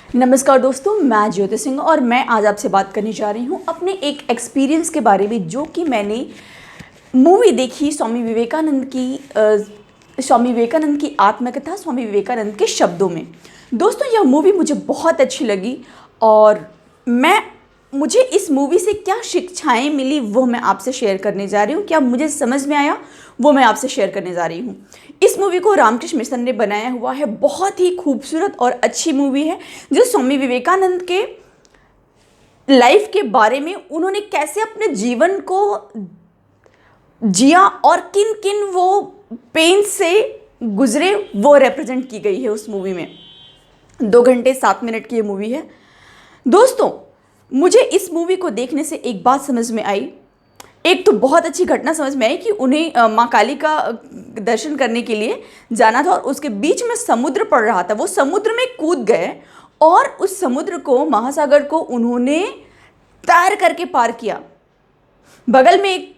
नमस्कार दोस्तों, मैं ज्योति सिंह और मैं आज आपसे बात करने जा रही हूँ अपने एक एक्सपीरियंस के बारे में जो कि मैंने मूवी देखी स्वामी विवेकानंद की आत्मकथा स्वामी विवेकानंद के शब्दों में। दोस्तों, यह मूवी मुझे बहुत अच्छी लगी और मुझे इस मूवी से क्या शिक्षाएं मिली वो मैं आपसे शेयर करने जा रही हूँ। क्या मुझे समझ में आया वो मैं आपसे शेयर करने जा रही हूँ। इस मूवी को रामकृष्ण मिशन ने बनाया हुआ है। बहुत ही खूबसूरत और अच्छी मूवी है जो स्वामी विवेकानंद के लाइफ के बारे में उन्होंने कैसे अपने जीवन को जिया और किन किन वो पेन से गुजरे वो रिप्रेजेंट की गई है उस मूवी में। 2 घंटे 7 मिनट की ये मूवी है। दोस्तों, मुझे इस मूवी को देखने से एक बात समझ में आई। एक तो बहुत अच्छी घटना समझ में आई कि उन्हें माँ काली का दर्शन करने के लिए जाना था और उसके बीच में समुद्र पड़ रहा था। वो समुद्र में कूद गए और उस समुद्र को, महासागर को उन्होंने तैर करके पार किया। बगल में एक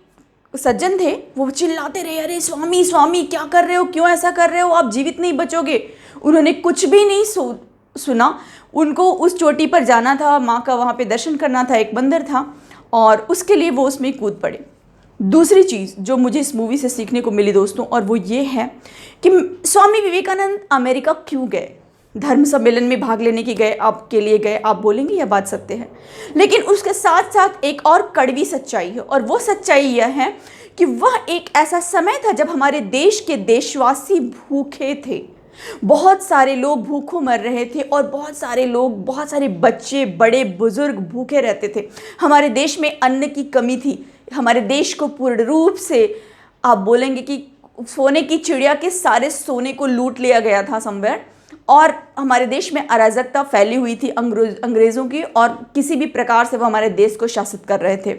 सज्जन थे, वो चिल्लाते रहे, अरे स्वामी स्वामी क्या कर रहे हो, क्यों ऐसा कर रहे हो, आप जीवित नहीं बचोगे। उन्होंने कुछ भी नहीं सुना। उनको उस चोटी पर जाना था, माँ का वहाँ पे दर्शन करना था, एक मंदिर था और उसके लिए वो उसमें कूद पड़े। दूसरी चीज़ जो मुझे इस मूवी से सीखने को मिली दोस्तों, और वो ये है कि स्वामी विवेकानंद अमेरिका क्यों गए। धर्म सम्मेलन में भाग लेने के गए, आपके लिए गए, आप बोलेंगे यह बात सत्य है, लेकिन उसके साथ साथ एक और कड़वी सच्चाई है और वो सच्चाई यह है कि वह एक ऐसा समय था जब हमारे देश के देशवासी भूखे थे। बहुत सारे लोग भूखों मर रहे थे और बहुत सारे बच्चे, बड़े बुजुर्ग भूखे रहते थे। हमारे देश में अन्न की कमी थी। हमारे देश को पूर्ण रूप से आप बोलेंगे कि सोने की चिड़िया के सारे सोने को लूट लिया गया था समवेयर, और हमारे देश में अराजकता फैली हुई थी अंग्रेज़ों की, और किसी भी प्रकार से वो हमारे देश को शासित कर रहे थे।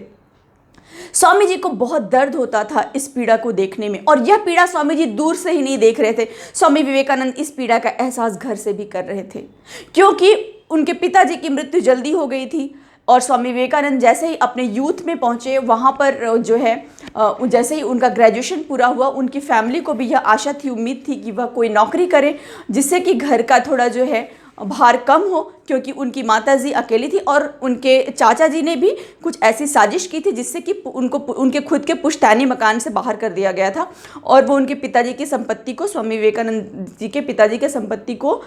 स्वामी जी को बहुत दर्द होता था इस पीड़ा को देखने में, और यह पीड़ा स्वामी जी दूर से ही नहीं देख रहे थे। स्वामी विवेकानंद इस पीड़ा का एहसास घर से भी कर रहे थे, क्योंकि उनके पिताजी की मृत्यु जल्दी हो गई थी। और स्वामी विवेकानंद जैसे ही अपने यूथ में पहुंचे, वहाँ पर जो है जैसे ही उनका ग्रेजुएशन पूरा हुआ, उनकी फैमिली को भी यह आशा थी, उम्मीद थी कि वह कोई नौकरी करे जिससे कि घर का थोड़ा जो है भार कम हो, क्योंकि उनकी माताजी अकेली थी और उनके चाचा जी ने भी कुछ ऐसी साजिश की थी जिससे कि उनको उनके खुद के पुश्तैनी मकान से बाहर कर दिया गया था और वो उनके पिताजी की संपत्ति को, स्वामी विवेकानंद जी के पिताजी के संपत्ति को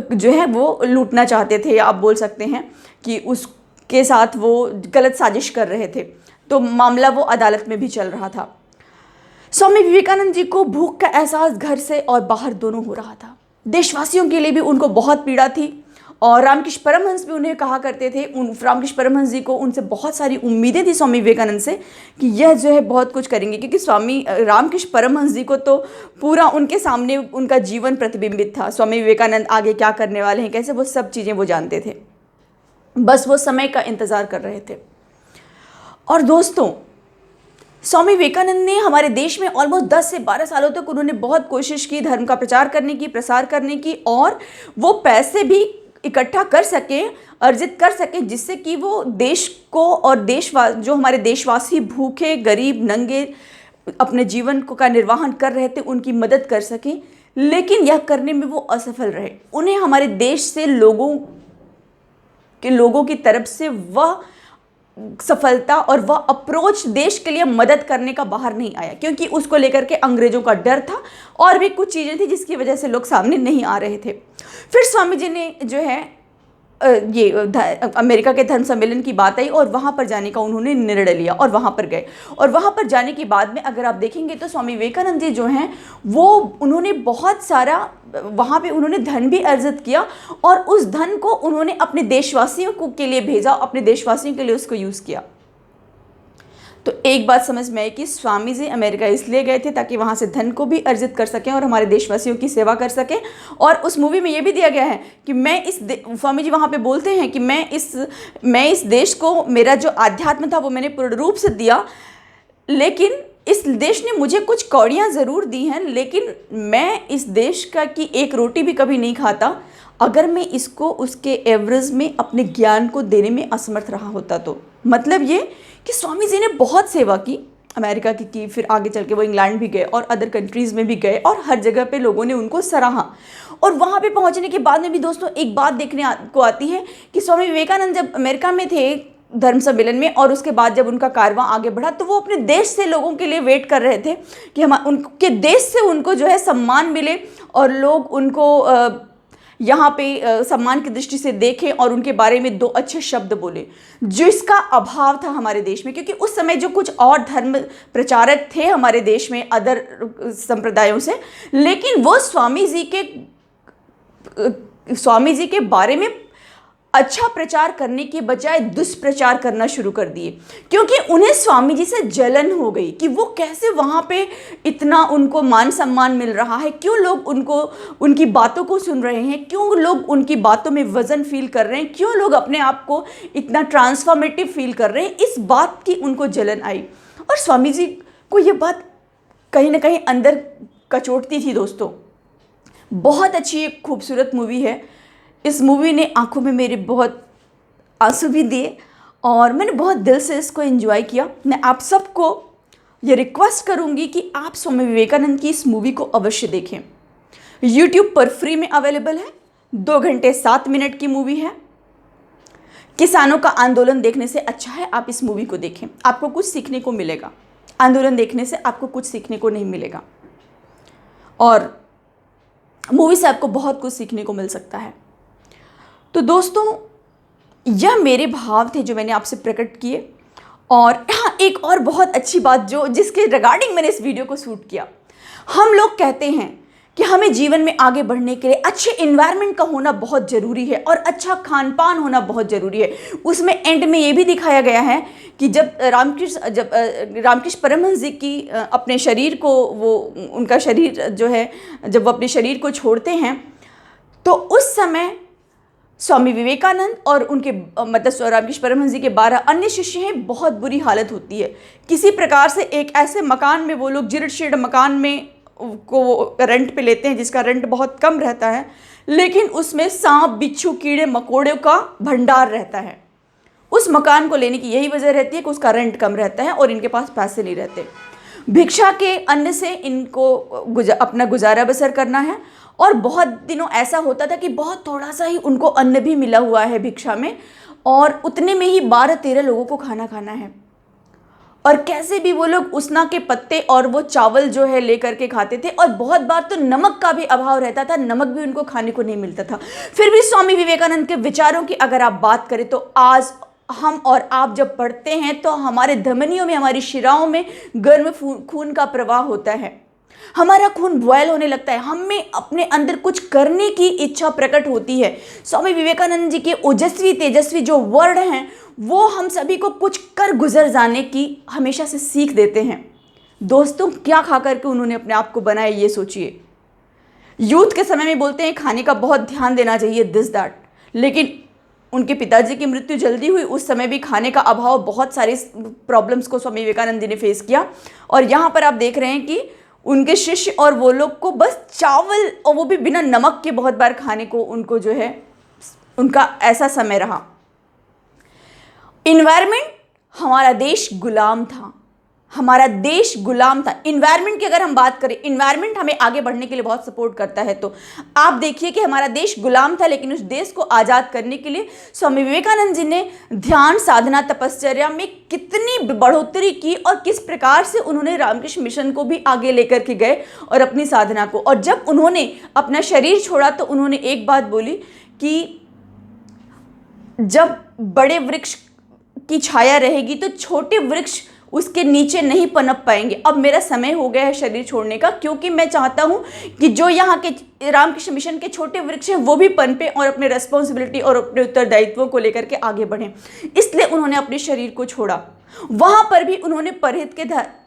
जो है वो लूटना चाहते थे, या आप बोल सकते हैं कि उसके साथ वो गलत साजिश कर रहे थे। तो मामला वो अदालत में भी चल रहा था। स्वामी विवेकानंद जी को भूख का एहसास घर से और बाहर दोनों हो रहा था। देशवासियों के लिए भी उनको बहुत पीड़ा थी और रामकृष्ण परमहंस भी उन्हें कहा करते थे, रामकृष्ण परमहंस जी को उनसे बहुत सारी उम्मीदें थी स्वामी विवेकानंद से कि यह जो है बहुत कुछ करेंगे, क्योंकि स्वामी रामकृष्ण परमहंस जी को तो पूरा उनके सामने उनका जीवन प्रतिबिंबित था। स्वामी विवेकानंद आगे क्या करने वाले हैं, कैसे, वो सब चीज़ें वो जानते थे। बस वो समय का इंतज़ार कर रहे थे। और दोस्तों, स्वामी विवेकानंद ने हमारे देश में ऑलमोस्ट 10 से 12 सालों तक उन्होंने बहुत कोशिश की धर्म का प्रचार करने की, प्रसार करने की, और वो पैसे भी इकट्ठा कर सके, अर्जित कर सके, जिससे कि वो देश को और जो हमारे देशवासी भूखे, गरीब, नंगे अपने जीवन को का निर्वाहन कर रहे थे उनकी मदद कर सकें। लेकिन यह करने में वो असफल रहे। उन्हें हमारे देश से लोगों की तरफ से वह सफलता और वह अप्रोच देश के लिए मदद करने का बाहर नहीं आया, क्योंकि उसको लेकर के अंग्रेजों का डर था और भी कुछ चीज़ें थी जिसकी वजह से लोग सामने नहीं आ रहे थे। फिर स्वामी जी ने जो है अमेरिका के धर्म सम्मेलन की बात आई और वहाँ पर जाने का उन्होंने निर्णय लिया और वहाँ पर गए। और वहाँ पर जाने के बाद में अगर आप देखेंगे तो स्वामी विवेकानंद जी जो हैं वो उन्होंने बहुत सारा वहाँ पे उन्होंने धन भी अर्जित किया और उस धन को उन्होंने अपने देशवासियों के लिए भेजा, अपने देशवासियों के लिए उसको यूज़ किया। तो एक बात समझ में आई कि स्वामी जी अमेरिका इसलिए गए थे ताकि वहाँ से धन को भी अर्जित कर सकें और हमारे देशवासियों की सेवा कर सकें। और उस मूवी में ये भी दिया गया है कि स्वामी जी वहाँ पे बोलते हैं कि मैं इस देश को, मेरा जो आध्यात्म था वो मैंने पूर्ण रूप से दिया, लेकिन इस देश ने मुझे कुछ कौड़ियाँ ज़रूर दी हैं, लेकिन मैं इस देश की एक रोटी भी कभी नहीं खाता अगर मैं इसको उसके एवरेज में अपने ज्ञान को देने में असमर्थ रहा होता। तो मतलब ये कि स्वामी जी ने बहुत सेवा की अमेरिका की, फिर आगे चल के वो इंग्लैंड भी गए और अदर कंट्रीज़ में भी गए और हर जगह पे लोगों ने उनको सराहा। और वहाँ पे पहुँचने के बाद में भी दोस्तों एक बात देखने को आती है कि स्वामी विवेकानंद जब अमेरिका में थे धर्म सम्मेलन में, और उसके बाद जब उनका कारवां आगे बढ़ा तो वो अपने देश से लोगों के लिए वेट कर रहे थे कि हम उनके देश से उनको जो है सम्मान मिले और लोग उनको यहाँ पे सम्मान की दृष्टि से देखें और उनके बारे में दो अच्छे शब्द बोले, जिसका अभाव था हमारे देश में। क्योंकि उस समय जो कुछ और धर्म प्रचारक थे हमारे देश में अदर संप्रदायों से, लेकिन वो स्वामी जी के बारे में अच्छा प्रचार करने के बजाय दुष्प्रचार करना शुरू कर दिए, क्योंकि उन्हें स्वामी जी से जलन हो गई कि वो कैसे वहाँ पे इतना उनको मान सम्मान मिल रहा है, क्यों लोग उनकी बातों को सुन रहे हैं, क्यों लोग उनकी बातों में वजन फील कर रहे हैं, क्यों लोग अपने आप को इतना ट्रांसफॉर्मेटिव फील कर रहे हैं। इस बात की उनको जलन आई और स्वामी जी को ये बात कहीं ना कहीं अंदर कचोटती थी। दोस्तों, बहुत अच्छी एक खूबसूरत मूवी है। इस मूवी ने आंखों में मेरे बहुत आंसू भी दिए और मैंने बहुत दिल से इसको एंजॉय किया। मैं आप सबको ये रिक्वेस्ट करूंगी कि आप स्वामी विवेकानंद की इस मूवी को अवश्य देखें। YouTube पर फ्री में अवेलेबल है। 2 घंटे 7 मिनट की मूवी है। किसानों का आंदोलन देखने से अच्छा है आप इस मूवी को देखें, आपको कुछ सीखने को मिलेगा। आंदोलन देखने से आपको कुछ सीखने को नहीं मिलेगा और मूवी से आपको बहुत कुछ सीखने को मिल सकता है। तो दोस्तों, यह मेरे भाव थे जो मैंने आपसे प्रकट किए। और हाँ, एक और बहुत अच्छी बात जिसके रिगार्डिंग मैंने इस वीडियो को शूट किया। हम लोग कहते हैं कि हमें जीवन में आगे बढ़ने के लिए अच्छे इन्वायरमेंट का होना बहुत ज़रूरी है और अच्छा खान पान होना बहुत ज़रूरी है। उसमें एंड में ये भी दिखाया गया है कि जब रामकृष्ण परमहंस जी की अपने शरीर को उनका शरीर जो है, जब वो अपने शरीर को छोड़ते हैं तो उस समय स्वामी विवेकानंद और उनके मतलब रामकृष्ण परमहंस जी के 12 अन्य शिष्य हैं, बहुत बुरी हालत होती है। किसी प्रकार से एक ऐसे मकान में वो लोग जीर्ण शीर्ण मकान में को रेंट पे लेते हैं जिसका रेंट बहुत कम रहता है, लेकिन उसमें सांप बिच्छू कीड़े मकोड़ों का भंडार रहता है। उस मकान को लेने की यही वजह रहती है कि उसका रेंट कम रहता है और इनके पास पैसे नहीं रहते। भिक्षा के अन्न से इनको अपना गुजारा बसर करना है और बहुत दिनों ऐसा होता था कि बहुत थोड़ा सा ही उनको अन्न भी मिला हुआ है भिक्षा में और उतने में ही 12-13 लोगों को खाना खाना है। और कैसे भी वो लोग उसना के पत्ते और वो चावल जो है लेकर के खाते थे और बहुत बार तो नमक का भी अभाव रहता था, नमक भी उनको खाने को नहीं मिलता था। फिर भी स्वामी विवेकानंद के विचारों की अगर आप बात करें तो आज हम और आप जब पढ़ते हैं तो हमारे धमनियों में, हमारी शिराओं में गर्म खून का प्रवाह होता है, हमारा खून बॉयल होने लगता है, हमें अपने अंदर कुछ करने की इच्छा प्रकट होती है। स्वामी विवेकानंद जी के ओजस्वी तेजस्वी जो वर्ड हैं वो हम सभी को कुछ कर गुजर जाने की हमेशा से सीख देते हैं। दोस्तों, क्या खा करके उन्होंने अपने आप को बनाया, ये सोचिए। यूथ के समय में बोलते हैं खाने का बहुत ध्यान देना चाहिए, दिस दैट, लेकिन उनके पिताजी की मृत्यु जल्दी हुई, उस समय भी खाने का अभाव, बहुत सारे प्रॉब्लम्स को स्वामी विवेकानंद जी ने फेस किया। और यहाँ पर आप देख रहे हैं कि उनके शिष्य और वो लोग को बस चावल और वो भी बिना नमक के बहुत बार खाने को उनको जो है उनका ऐसा समय रहा। इन्वायरमेंट, हमारा देश गुलाम था, हमारा देश गुलाम था। इन्वायरमेंट की अगर हम बात करें, इन्वायरमेंट हमें आगे बढ़ने के लिए बहुत सपोर्ट करता है। तो आप देखिए कि हमारा देश गुलाम था, लेकिन उस देश को आज़ाद करने के लिए स्वामी विवेकानंद जी ने ध्यान, साधना, तपश्चर्या में कितनी बढ़ोतरी की और किस प्रकार से उन्होंने रामकृष्ण मिशन को भी आगे लेकर के गए और अपनी साधना को। और जब उन्होंने अपना शरीर छोड़ा तो उन्होंने एक बात बोली कि जब बड़े वृक्ष की छाया रहेगी तो छोटे वृक्ष उसके नीचे नहीं पनप पाएंगे। अब मेरा समय हो गया है शरीर छोड़ने का, क्योंकि मैं चाहता हूं कि जो यहाँ के रामकृष्ण मिशन के छोटे वृक्ष हैं वो भी पनपे और अपने रेस्पॉन्सिबिलिटी और अपने उत्तरदायित्वों को लेकर के आगे बढ़ें। इसलिए उन्होंने अपने शरीर को छोड़ा। वहाँ पर भी उन्होंने परहित के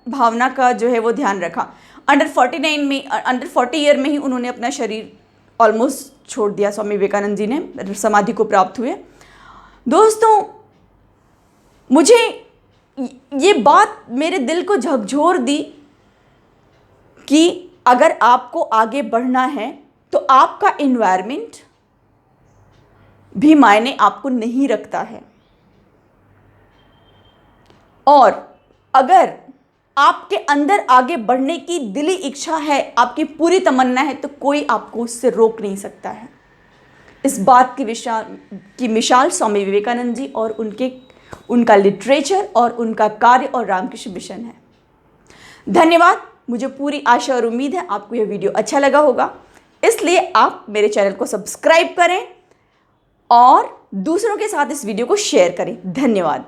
भावना का जो है वो ध्यान रखा। अंडर 40 ईयर में ही उन्होंने अपना शरीर ऑलमोस्ट छोड़ दिया। स्वामी विवेकानंद जी ने समाधि को प्राप्त हुए। दोस्तों, मुझे ये बात मेरे दिल को झकझोर दी कि अगर आपको आगे बढ़ना है तो आपका एनवायरनमेंट भी मायने आपको नहीं रखता है। और अगर आपके अंदर आगे बढ़ने की दिली इच्छा है, आपकी पूरी तमन्ना है, तो कोई आपको उससे रोक नहीं सकता है। इस बात की मिसाल स्वामी विवेकानंद जी और उनका लिटरेचर और उनका कार्य और रामकृष्ण मिशन है। धन्यवाद। मुझे पूरी आशा और उम्मीद है आपको यह वीडियो अच्छा लगा होगा, इसलिए आप मेरे चैनल को सब्सक्राइब करें और दूसरों के साथ इस वीडियो को शेयर करें। धन्यवाद।